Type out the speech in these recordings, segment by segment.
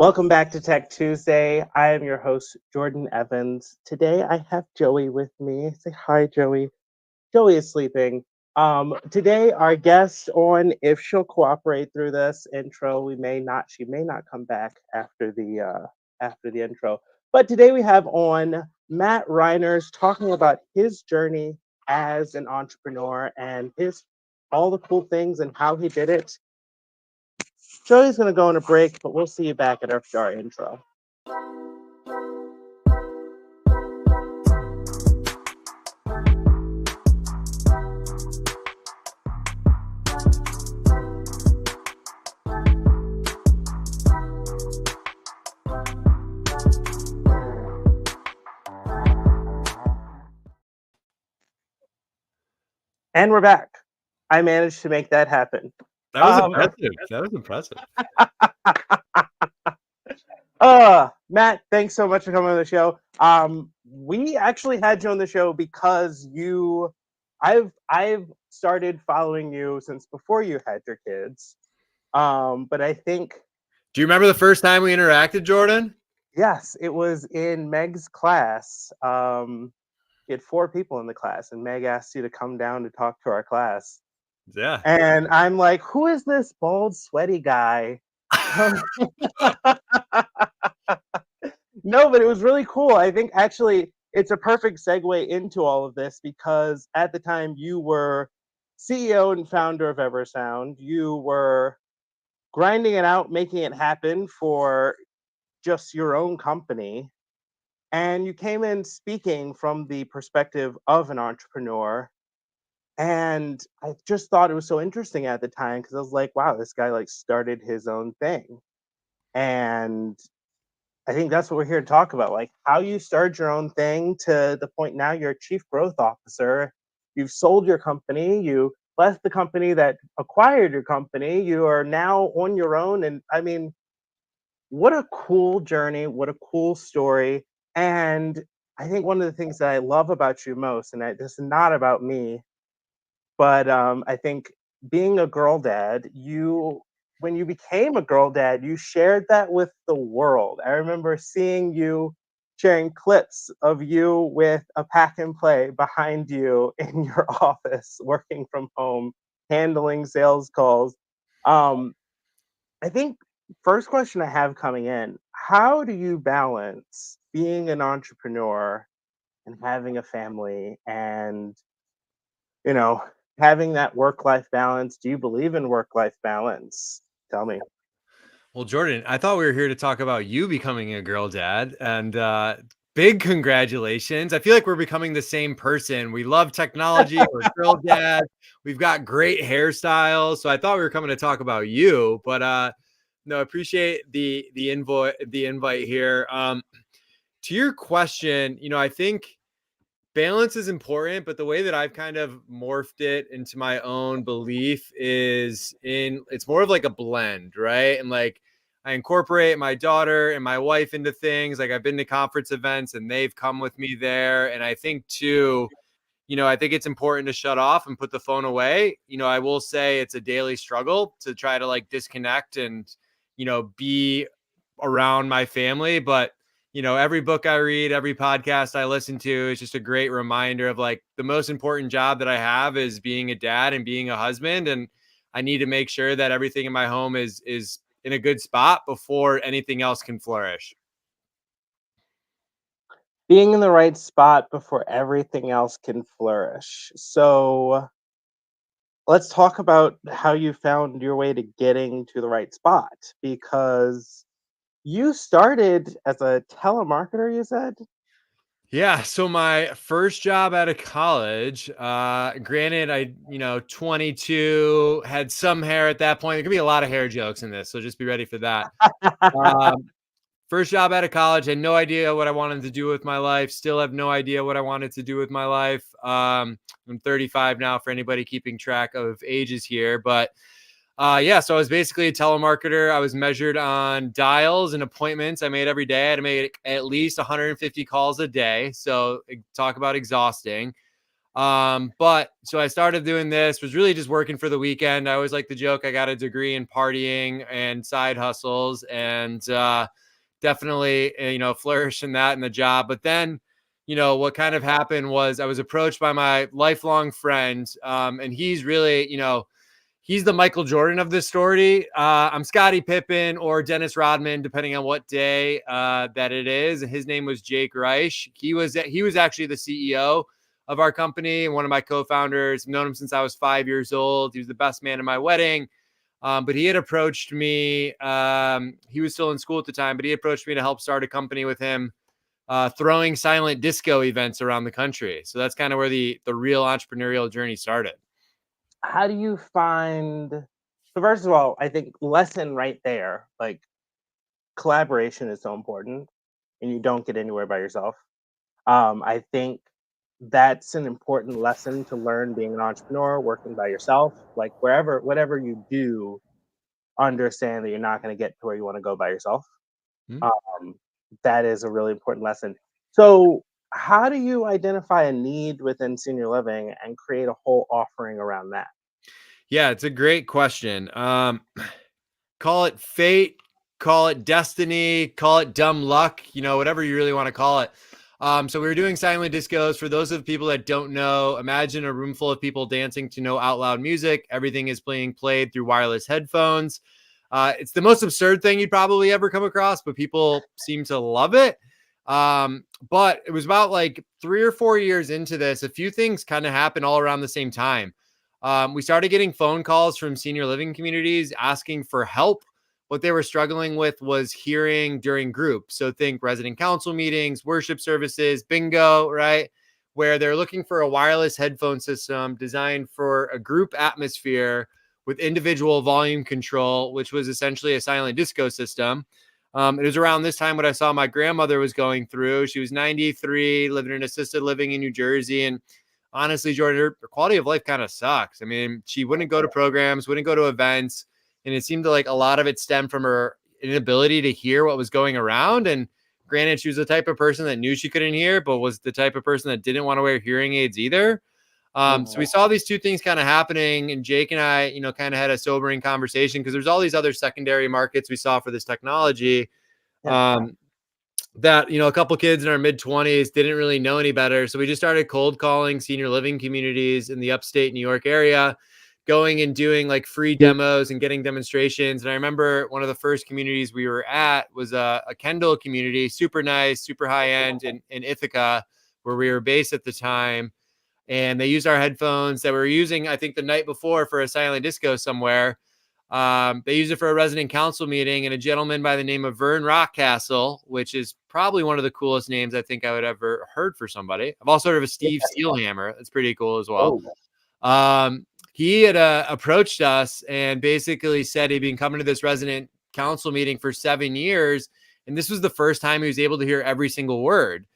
Welcome back to Tech Tuesday. I am your host, Jordan Evans. Today I have Joey with me. Say hi, Joey. Joey is sleeping. Today our guest on, if she'll cooperate through this intro, she may not come back after the intro. But today we have on Matt Reiners talking about his journey as an entrepreneur and his all the cool things and how he did it. Joey's gonna go on a break, but we'll see you back at our intro. And we're back. I managed to make that happen. That was impressive. That was impressive. Matt, thanks so much for coming on the show. We actually had you on the show because I've started following you since before you had your kids. But I think. Do you remember the first time we interacted, Jordan? Yes, it was in Meg's class. You had 4 people in the class, and Meg asked you to come down to talk to our class. Yeah. And I'm like, who is this bald, sweaty guy? No, but it was really cool. I think actually it's a perfect segue into all of this because at the time you were CEO and founder of Eversound. You were grinding it out, making it happen for just your own company. And you came in speaking from the perspective of an entrepreneur. And I just thought it was so interesting at the time because I was like, wow, this guy like started his own thing. And I think that's what we're here to talk about, like how you started your own thing to the point now you're a chief growth officer. You've sold your company, you left the company that acquired your company, you are now on your own. And I mean, what a cool journey, what a cool story. And I think one of the things that I love about you most, and this is not about me, but I think being a girl dad, when you became a girl dad, you shared that with the world. I remember seeing you sharing clips of you with a pack and play behind you in your office, working from home, handling sales calls. Um, I think first question I have coming in, how do you balance being an entrepreneur and having a family and you know, having that work-life balance? Do you believe in work-life balance? Tell me. Well, Jordan, I thought we were here to talk about you becoming a girl dad, and big congratulations. I feel like we're becoming the same person. We love technology. We're girl dads. We've got great hairstyles. So I thought we were coming to talk about you, but no, appreciate the invite here. To your question, I think balance is important, but the way that I've kind of morphed it into my own belief it's more of like a blend, right? And like I incorporate my daughter and my wife into things. Like I've been to conference events and they've come with me there. And I think too, I think it's important to shut off and put the phone away. I will say it's a daily struggle to try to like disconnect and, be around my family. But every book I read, every podcast I listen to is just a great reminder of like the most important job that I have is being a dad and being a husband. And I need to make sure that everything in my home is in a good spot before anything else can flourish. Being in the right spot before everything else can flourish. So let's talk about how you found your way to getting to the right spot because you started as a telemarketer, you said? Yeah. So my first job out of college, granted, 22, had some hair at that point. There could be a lot of hair jokes in this, so just be ready for that. First job out of college, had no idea what I wanted to do with my life. Still have no idea what I wanted to do with my life. I'm 35 now for anybody keeping track of ages here, but so I was basically a telemarketer. I was measured on dials and appointments I made every day. I had to make at least 150 calls a day. So talk about exhausting. But so I started doing this, was really just working for the weekend. I always like the joke I got a degree in partying and side hustles, and definitely, flourish in that in the job. But then, what kind of happened was I was approached by my lifelong friend, and he's really, he's the Michael Jordan of this story. I'm Scottie Pippen or Dennis Rodman, depending on what day that it is. His name was Jake Reich. He was actually the CEO of our company and one of my co-founders. I've known him since I was 5 years old. He was the best man at my wedding. But he had approached me. He was still in school at the time, but he approached me to help start a company with him, throwing silent disco events around the country. So that's kind of where the real entrepreneurial journey started. How do you find so first of all, I think lesson right there, like collaboration is so important and you don't get anywhere by yourself. I think that's an important lesson to learn being an entrepreneur, working by yourself, like wherever, whatever you do, understand that you're not going to get to where you want to go by yourself. Hmm? Um, that is a really important lesson. So, how do you identify a need within senior living and create a whole offering around that? Yeah, it's a great question. Call it fate, call it destiny, call it dumb luck, whatever you really want to call it. So we were doing silent discos. For those of people that don't know, imagine a room full of people dancing to no out loud music. Everything is being played through wireless headphones. It's the most absurd thing you'd probably ever come across, but people seem to love it. But it was about like 3 or 4 years into this, a few things kind of happened all around the same time. We started getting phone calls from senior living communities asking for help. What they were struggling with was hearing during groups. So think resident council meetings, worship services, bingo, right? Where they're looking for a wireless headphone system designed for a group atmosphere with individual volume control, which was essentially a silent disco system. It was around this time what I saw my grandmother was going through. She was 93, living in assisted living in New Jersey. And honestly, Jordan, her quality of life kind of sucks. I mean, she wouldn't go to programs, wouldn't go to events. And it seemed like a lot of it stemmed from her inability to hear what was going around. And granted, she was the type of person that knew she couldn't hear, but was the type of person that didn't want to wear hearing aids either. So we Mhm. saw these two things kind of happening, and Jake and I, kind of had a sobering conversation because there's all these other secondary markets we saw for this technology. Yeah. Um, that a couple kids in our mid 20s didn't really know any better, so we just started cold calling senior living communities in the upstate New York area, going and doing like free demos and getting demonstrations. And I remember one of the first communities we were at was a Kendall community, super nice, super high end in Ithaca, where we were based at the time. And they used our headphones that we were using, I think, the night before for a silent disco somewhere. They used it for a resident council meeting, and a gentleman by the name of Vern Rockcastle, which is probably one of the coolest names I think I would ever heard for somebody. I've also heard of a Steve Steelhammer. That's pretty cool as well. Oh, Um, he had approached us and basically said he'd been coming to this resident council meeting for 7 years. And this was the first time he was able to hear every single word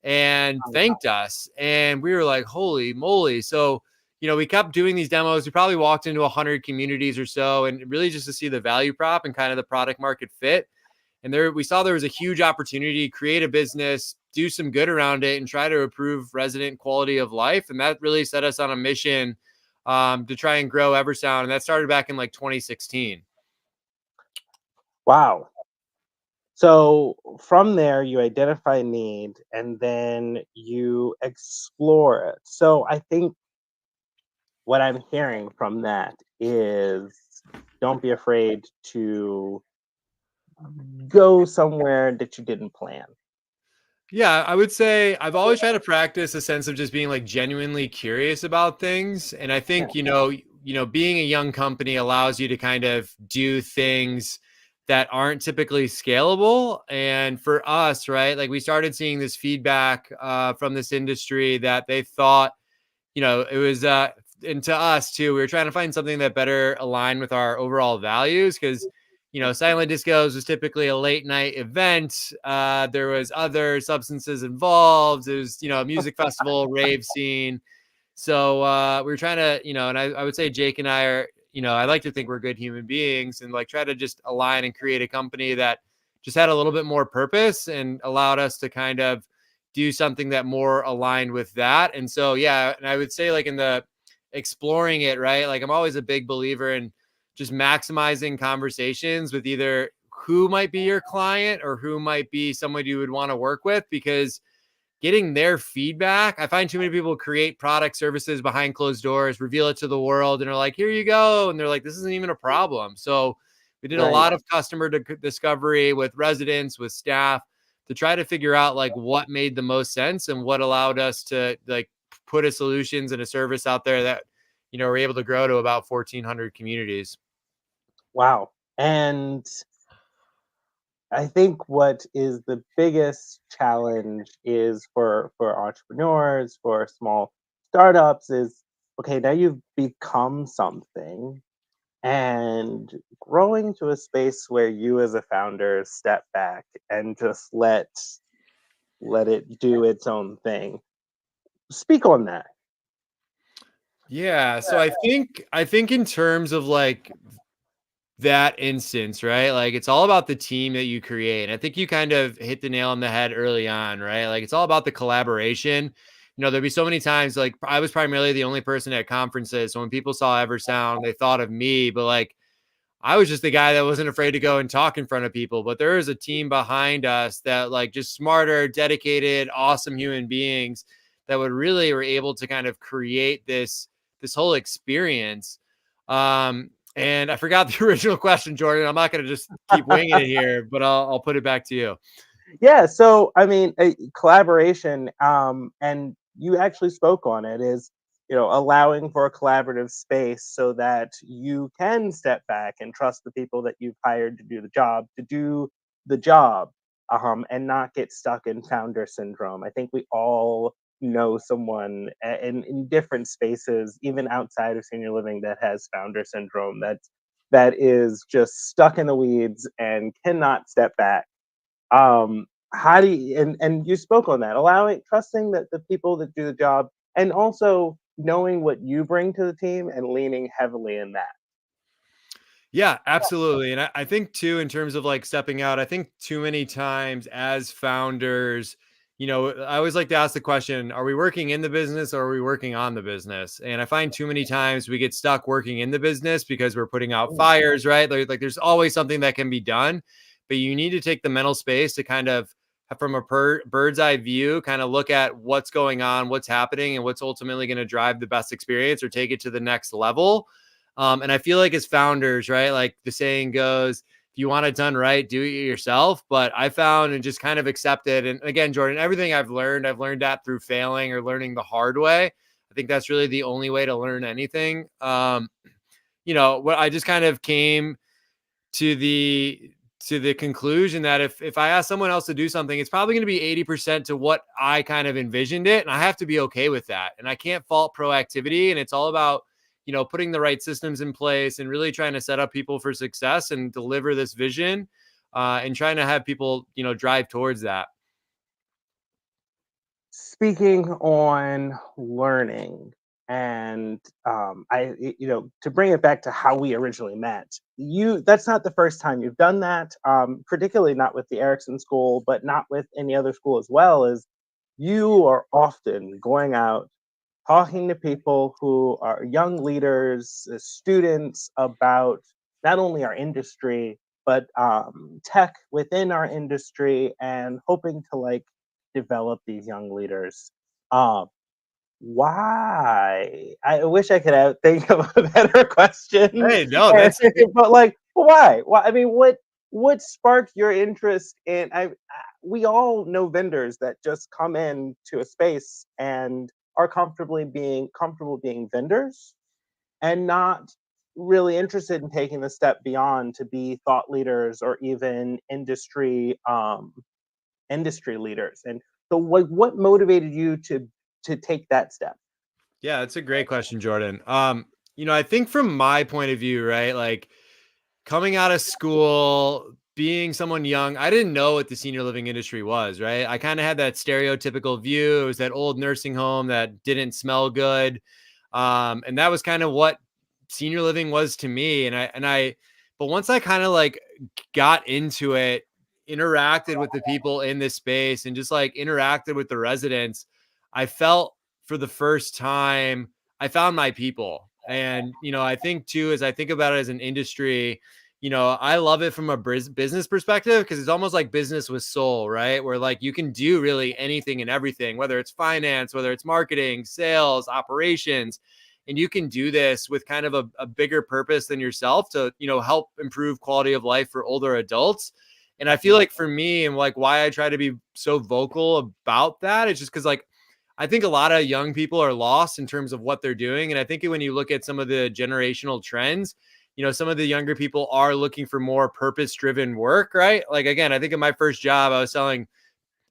and thanked us. And we were like, holy moly. So, we kept doing these demos. We probably walked into 100 communities or so, and really just to see the value prop and kind of the product market fit. And there we saw there was a huge opportunity to create a business, do some good around it, and try to improve resident quality of life. And that really set us on a mission to try and grow Eversound. And that started back in like 2016. wow. So from there, you identify need and then you explore it. So I think what I'm hearing from that is don't be afraid to go somewhere that you didn't plan. Yeah, I would say I've always tried to practice a sense of just being like genuinely curious about things. And I Yeah. think, being a young company allows you to kind of do things that aren't typically scalable. And for us, right, like we started seeing this feedback from this industry that they thought, it was, and to us too, we were trying to find something that better aligned with our overall values because, silent discos was typically a late night event. There was other substances involved. It was, a music festival, rave scene. So we were trying to, and I would say Jake and I are, I like to think we're good human beings and like try to just align and create a company that just had a little bit more purpose and allowed us to kind of do something that more aligned with that. And so, yeah, and I would say like in the exploring it, right? Like I'm always a big believer in just maximizing conversations with either who might be your client or who might be someone you would want to work with, because getting their feedback. I find too many people create product services behind closed doors, reveal it to the world, and are like, here you go. And they're like, this isn't even a problem. So we did a Right. lot of customer discovery with residents, with staff, to try to figure out like what made the most sense and what allowed us to like put a solutions and a service out there that, we're able to grow to about 1,400 communities. Wow. And I think what is the biggest challenge is for entrepreneurs, for small startups is, okay, now you've become something, and growing to a space where you as a founder step back and just let it do its own thing. Speak on that. Yeah. So I think in terms of like that instance, right? Like it's all about the team that you create. And I think you kind of hit the nail on the head early on, right? Like it's all about the collaboration. There'd be so many times like I was primarily the only person at conferences. So when people saw Eversound, they thought of me, but like I was just the guy that wasn't afraid to go and talk in front of people. But there is a team behind us that like just smarter, dedicated, awesome human beings that would really were able to kind of create this whole experience. And I forgot the original question, Jordan. I'm not going to just keep winging it here, but I'll put it back to you. Yeah, so I mean, collaboration, and you actually spoke on it, is allowing for a collaborative space so that you can step back and trust the people that you've hired to do the job, and not get stuck in founder syndrome. I think we all know someone in different spaces, even outside of senior living, that has founder syndrome. That is just stuck in the weeds and cannot step back. How do you, and you spoke on that, allowing trusting that the people that do the job, and also knowing what you bring to the team and leaning heavily in that. Yeah, absolutely. And I think too, in terms of like stepping out, I think too many times as founders, I always like to ask the question, are we working in the business or are we working on the business? And I find too many times we get stuck working in the business because we're putting out Mm. fires, right? Like there's always something that can be done, but you need to take the mental space to kind of from a bird's eye view, kind of look at what's going on, what's happening, and what's ultimately going to drive the best experience or take it to the next level. And I feel like as founders, right, like the saying goes, if you want it done right, do it yourself. But I found and just kind of accepted. And again, Jordan, everything I've learned that through failing or learning the hard way. I think that's really the only way to learn anything. What I just kind of came to the conclusion that if I ask someone else to do something, it's probably going to be 80% to what I kind of envisioned it. And I have to be okay with that. And I can't fault proactivity. And it's all about, putting the right systems in place and really trying to set up people for success and deliver this vision, and trying to have people, drive towards that. Speaking on learning, and to bring it back to how we originally met, that's not the first time you've done that, particularly not with the Erickson School, but not with any other school as well. Is you are often going out talking to people who are young leaders, students, about not only our industry, but tech within our industry, and hoping to like develop these young leaders. Um, why? I wish I could think of a better question, Hey, no, that's but like, why? Why? I mean, what sparked your interest in? We all know vendors that just come in to a space and are comfortable being vendors, and not really interested in taking the step beyond to be thought leaders or even industry leaders. And so, what motivated you to take that step? Yeah, that's a great question, Jordan. I think from my point of view, right, like coming out of school, being someone young, I didn't know what the senior living industry was, right? I kind of had that stereotypical view. It was that old nursing home that didn't smell good. And that was kind of what senior living was to me. But once I kind of like got into it, interacted with the people in this space and just like interacted with the residents, I felt for the first time I found my people. And I think too, as I think about it as an industry, I love it from a business perspective because it's almost like business with soul, right? Where like you can do really anything and everything, whether it's finance, whether it's marketing, sales, operations, and you can do this with kind of a bigger purpose than yourself to help improve quality of life for older adults. And I feel like for me, and like why I try to be so vocal about that is just because like I think a lot of young people are lost in terms of what they're doing. And I think when you look at some of the generational trends, some of the younger people are looking for more purpose driven work, right? Like, again, I think in my first job, I was selling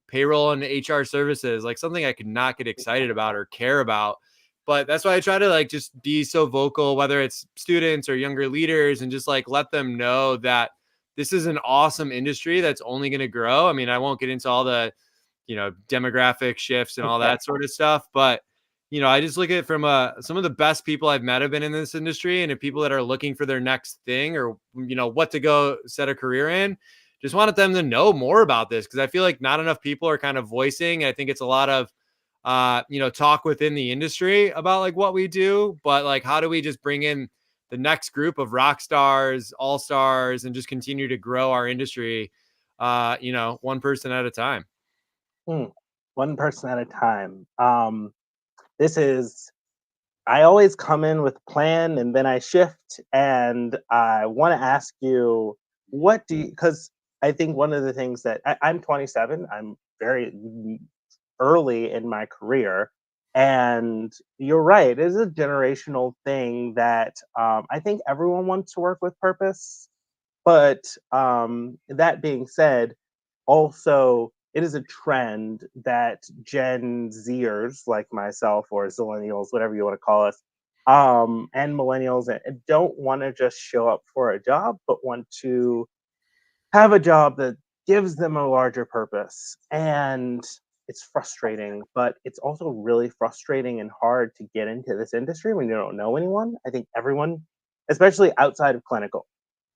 payroll and HR services, like something I could not get excited about or care about. But that's why I try to like just be so vocal, whether it's students or younger leaders, and just like let them know that this is an awesome industry that's only going to grow. I mean, I won't get into all the, demographic shifts and all that sort of stuff, but I just look at it from some of the best people I've met have been in this industry, and if people that are looking for their next thing or what to go set a career in, just wanted them to know more about this because I feel like not enough people are kind of voicing. I think it's a lot of talk within the industry about like what we do, but like how do we just bring in the next group of rock stars, all stars, and just continue to grow our industry, one person at a time. Hmm. One person at a time. This is I always come in with a plan and then I shift, and I want to ask you, what do you, because I think one of the things that I'm 27, I'm very early in my career. And you're right, it is a generational thing that I think everyone wants to work with purpose. But that being said, also it is a trend that Gen Zers like myself, or Zillennials, whatever you want to call us, and millennials, don't want to just show up for a job, but want to have a job that gives them a larger purpose. And it's frustrating, but it's also really frustrating and hard to get into this industry when you don't know anyone. I think everyone, especially outside of clinical,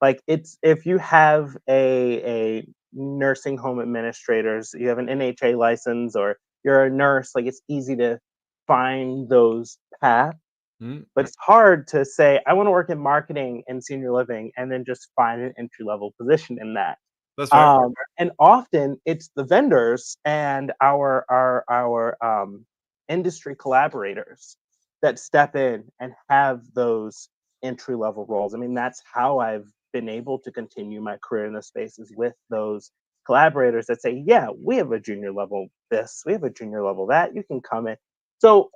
like it's if you have a nursing home administrators, you have an NHA license, or you're a nurse, like it's easy to find those paths, Mm, but it's hard to say, I want to work in marketing and senior living and then just find an entry level position in that. that's fair. And often it's the vendors and our industry collaborators that step in and have those entry level roles. I mean, that's how I've been able to continue my career in this space, is with those collaborators that say, yeah, we have a junior level this, we have a junior level that, you can come in. So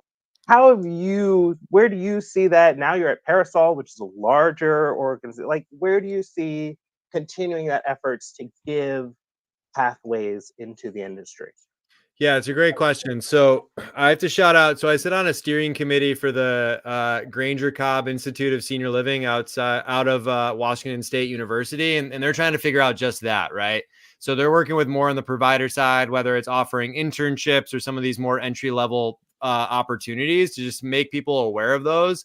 how have you, where do you see that now? You're at Parasol, which is a larger organization. Like, where do you see continuing that efforts to give pathways into the industry? Yeah, it's a great question. So I have to shout out. So I sit on a steering committee for the Granger Cobb Institute of Senior Living out of Washington State University, and they're trying to figure out just that, right? So they're working with more on the provider side, whether it's offering internships or some of these more entry level opportunities to just make people aware of those.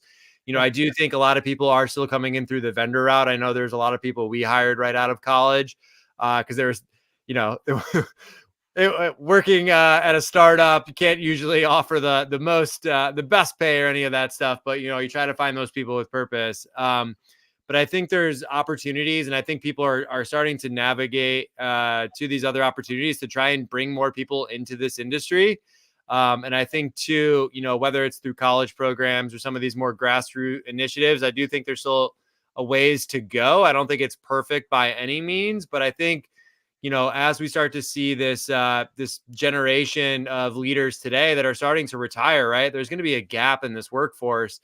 I do think a lot of people are still coming in through the vendor route. I know there's a lot of people we hired right out of college because there's, you know, working at a startup, you can't usually offer the most the best pay or any of that stuff, but you try to find those people with purpose. But I think there's opportunities, and I think people are starting to navigate to these other opportunities to try and bring more people into this industry. And I think too, whether it's through college programs or some of these more grassroots initiatives, I do think there's still a ways to go. I don't think it's perfect by any means, but I think as we start to see this generation of leaders today that are starting to retire, right? There's going to be a gap in this workforce,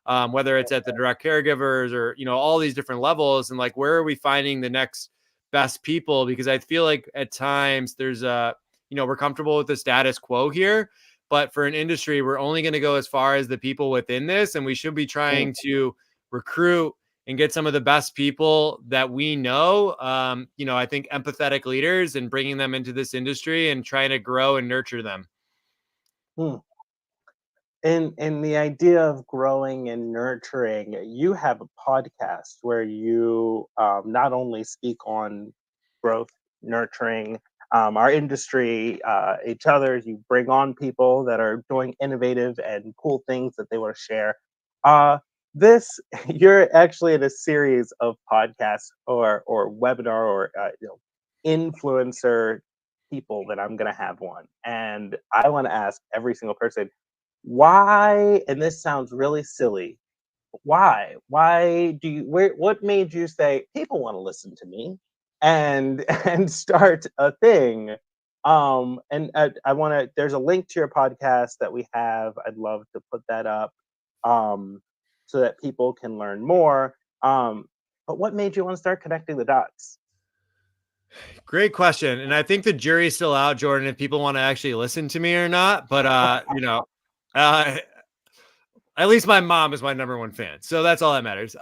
whether it's at the direct caregivers or all these different levels, and like where are we finding the next best people? Because I feel like at times there's we're comfortable with the status quo here, but for an industry, we're only going to go as far as the people within this, and we should be Mm, trying to recruit and get some of the best people that we know. I think empathetic leaders, and bringing them into this industry and trying to grow and nurture them. mm. And the idea of growing and nurturing, you have a podcast where you not only speak on growth nurturing our industry, each other. You bring on people that are doing innovative and cool things that they want to share. Uh, this you're actually in a series of podcasts or webinar or influencer people that I'm going to have one, and I want to ask every single person why. And this sounds really silly, why do you what made you say people want to listen to me and and start a thing. And I want to, there's a link to your podcast that we have, I'd love to put that up, um so that people can learn more. But what made you want to start connecting the dots? Great question. And I think the jury's still out, Jordan, if people want to actually listen to me or not. But uh at least my mom is my number one fan. So that's all that matters.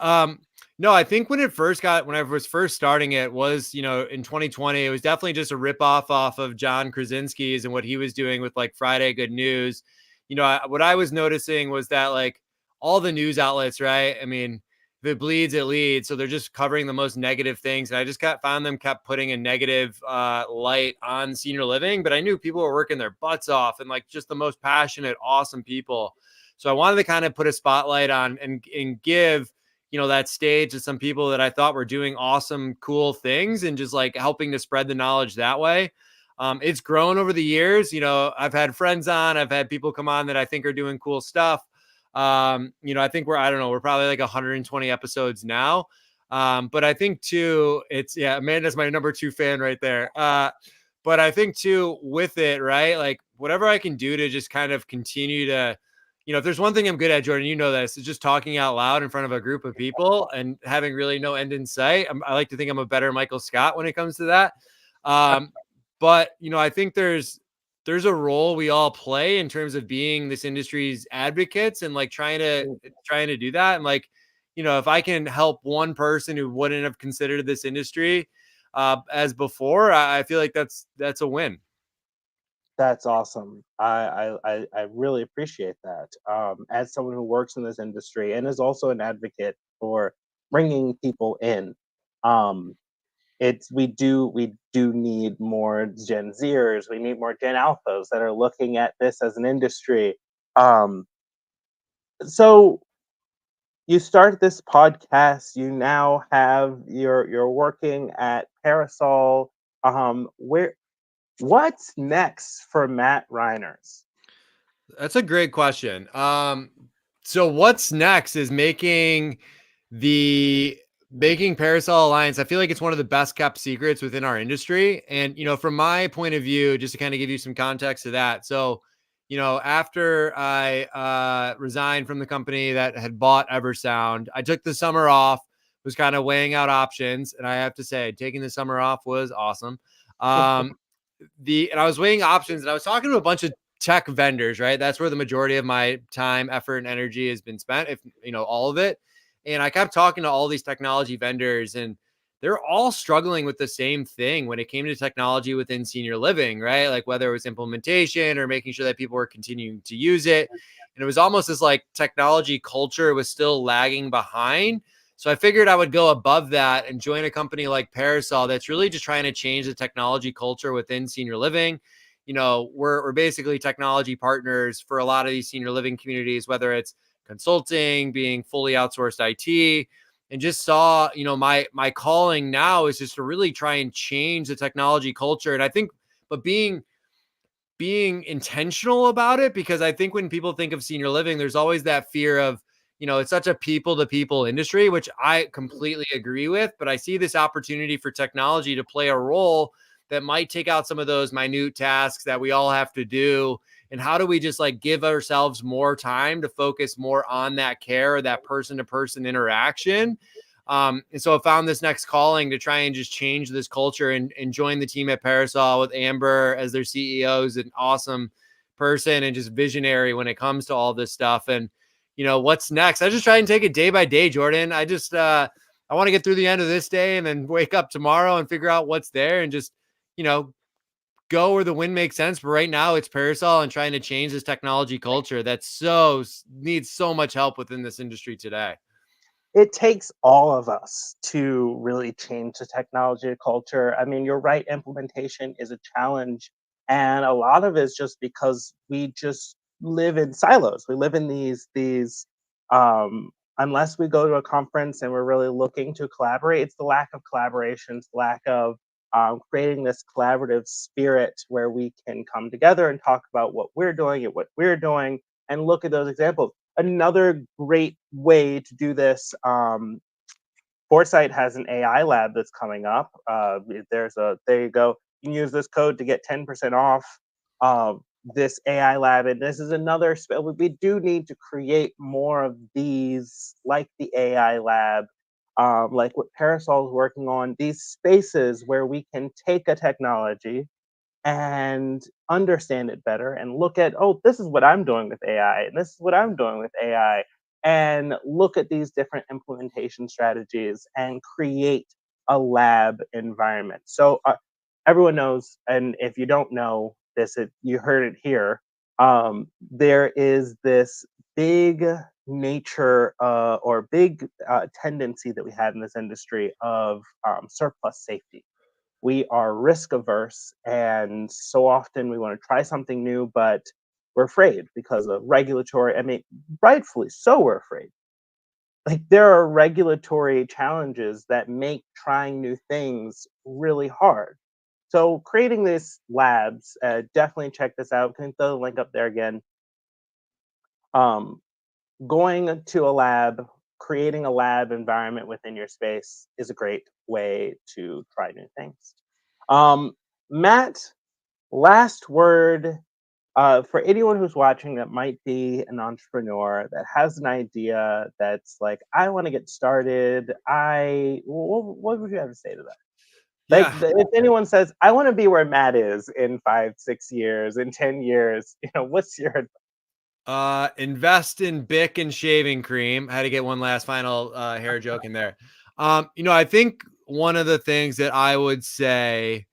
No, I think when I was first starting it was, in 2020, it was definitely just a rip off of John Krasinski's and what he was doing with like Friday Good News. What I was noticing was that like all the news outlets, right? I mean, if it bleeds, it leads. So they're just covering the most negative things. And I just found them kept putting a negative light on senior living, but I knew people were working their butts off and like just the most passionate, awesome people. So I wanted to kind of put a spotlight on and give, that stage to some people that I thought were doing awesome, cool things and just like helping to spread the knowledge that way. It's grown over the years. I've had friends on, I've had people come on that I think are doing cool stuff. I think I don't know, we're probably like 120 episodes now. But I think too, Amanda's my number 2 fan right there. But I think too with it, right? Like whatever I can do to just kind of continue to, if there's one thing I'm good at, Jordan, this is just talking out loud in front of a group of people and having really no end in sight. I like to think I'm a better Michael Scott when it comes to that. But I think there's a role we all play in terms of being this industry's advocates and like trying to do that. And like, if I can help one person who wouldn't have considered this industry as before, I feel like that's a win. That's awesome. I really appreciate that. As someone who works in this industry and is also an advocate for bringing people in, um, it's we do need more Gen Zers. We need more Gen Alphas that are looking at this as an industry. Um, so you start this podcast. You now have you're working at Parasol. Where what's next for Matt Reiners? That's a great question. So what's next is the making Parasol Alliance. I feel like it's one of the best kept secrets within our industry. And, from my point of view, just to kind of give you some context to that. So, after I resigned from the company that had bought Eversound, I took the summer off, was kind of weighing out options. And I have to say, taking the summer off was awesome. Um, and I was weighing options and I was talking to a bunch of tech vendors, right? That's where the majority of my time, effort, and energy has been spent, if all of it. And I kept talking to all these technology vendors, and they're all struggling with the same thing when it came to technology within senior living, right? Like whether it was implementation or making sure that people were continuing to use it. And it was almost as like technology culture was still lagging behind. So I figured I would go above that and join a company like Parasol that's really just trying to change the technology culture within senior living. We're basically technology partners for a lot of these senior living communities, whether it's consulting, being fully outsourced IT, and just saw, my calling now is just to really try and change the technology culture. And I think, but being intentional about it, because I think when people think of senior living, there's always that fear of, it's such a people to people industry, which I completely agree with. But I see this opportunity for technology to play a role that might take out some of those minute tasks that we all have to do. And how do we just like give ourselves more time to focus more on that care, that person to person interaction? And so I found this next calling to try and just change this culture and join the team at Parasol with Amber as their CEO, who's an awesome person and just visionary when it comes to all this stuff. And, what's next? I just try and take it day by day, Jordan. I want to get through the end of this day and then wake up tomorrow and figure out what's there and just, you know, go where the wind makes sense. But right now it's Parasol and trying to change this technology culture that needs so much help within this industry today. it takes all of us to really change the technology culture. I mean, you're right, implementation is a challenge. And a lot of it is just because we just live in silos. We live in these unless we go to a conference and we're really looking to collaborate, it's the lack of collaboration, it's the lack of creating this collaborative spirit where we can come together and talk about what we're doing and what we're doing and look at those examples. Another great way to do this, Foresight has an AI lab that's coming up. There you go. You can use this code to get 10% off this AI lab. And this is another, we do need to create more of these, like the AI lab, like what Parasol is working on, these spaces where we can take a technology and understand it better and look at, oh, this is what I'm doing with AI, and this is what I'm doing with AI, and look at these different implementation strategies and create a lab environment. So everyone knows, and if you don't know this, you heard it here. There is this big nature or big tendency that we have in this industry of surplus safety. We are risk averse, and so often we want to try something new, but we're afraid because of regulatory. I mean, rightfully so, we're afraid. Like, there are regulatory challenges that make trying new things really hard. So creating these labs, definitely check this out. Can throw the link up there again. Um, Going to a lab, creating a lab environment within your space is a great way to try new things. Um, Matt, last word for anyone who's watching that might be an entrepreneur that has an idea that's like, I want to get started. What would you have to say to that? Like, Yeah. if anyone says, I want to be where Matt is in 5, 6 years, in 10 years, what's your Invest in Bic and shaving cream. Had to get one last final hair joke in there. I think one of the things that I would say,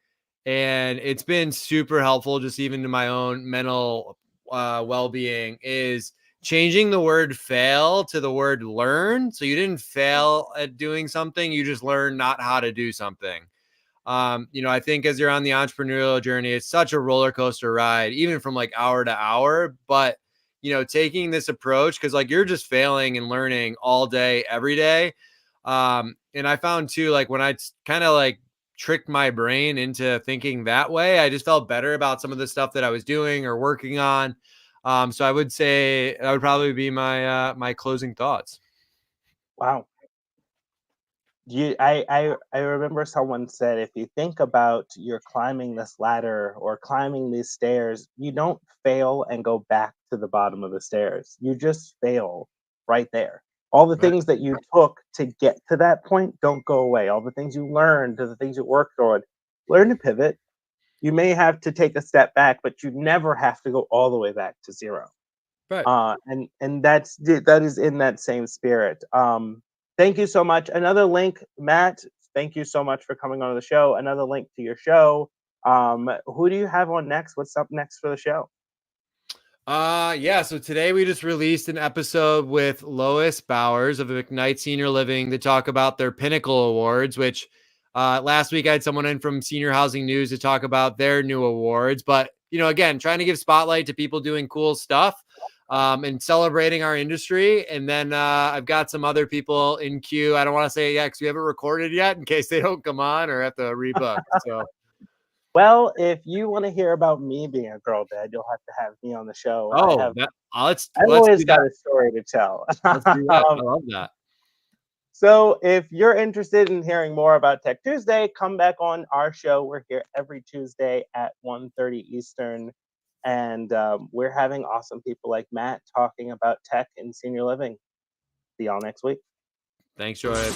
and it's been super helpful just even to my own mental well-being, is changing the word fail to the word learn. So you didn't fail at doing something, you just learned not how to do something. I think as you're on the entrepreneurial journey, it's such a roller coaster ride, even from like hour to hour. But taking this approach, because like you're just failing and learning all day, every day. And I found too, like when I kind of like tricked my brain into thinking that way, I just felt better about some of the stuff that I was doing or working on. So I would say that would probably be my closing thoughts. wow? I remember someone said, if you think about you're climbing this ladder or climbing these stairs, you don't fail and go back to the bottom of the stairs. You just fail right there. All the Right. things that you took to get to that point don't go away. All the things you learned, the things you worked on, learn to pivot. You may have to take a step back, but you never have to go all the way back to zero. Right. And that is in that same spirit. Thank you so much. Another link, Matt. Thank you so much for coming on the show. Another link to your show. Who do you have on next? What's up next for the show? Yeah, so today we just released an episode with Lois Bowers of Ignite Senior Living to talk about their Pinnacle Awards, which last week I had someone in from Senior Housing News to talk about their new awards. But, again, trying to give spotlight to people doing cool stuff and celebrating our industry. And then I've got some other people in queue. I don't want to say yeah, because we haven't recorded yet in case they don't come on or have to rebook. So, Well, if you want to hear about me being a girl dad, you'll have to have me on the show. oh, let's I've let's always do got that. a story to tell. Let's do that. I love that. So if you're interested in hearing more about Tech Tuesday, come back on our show. We're here every Tuesday at 1:30 Eastern. And we're having awesome people like Matt talking about tech and senior living. See y'all next week. Thanks, Joy.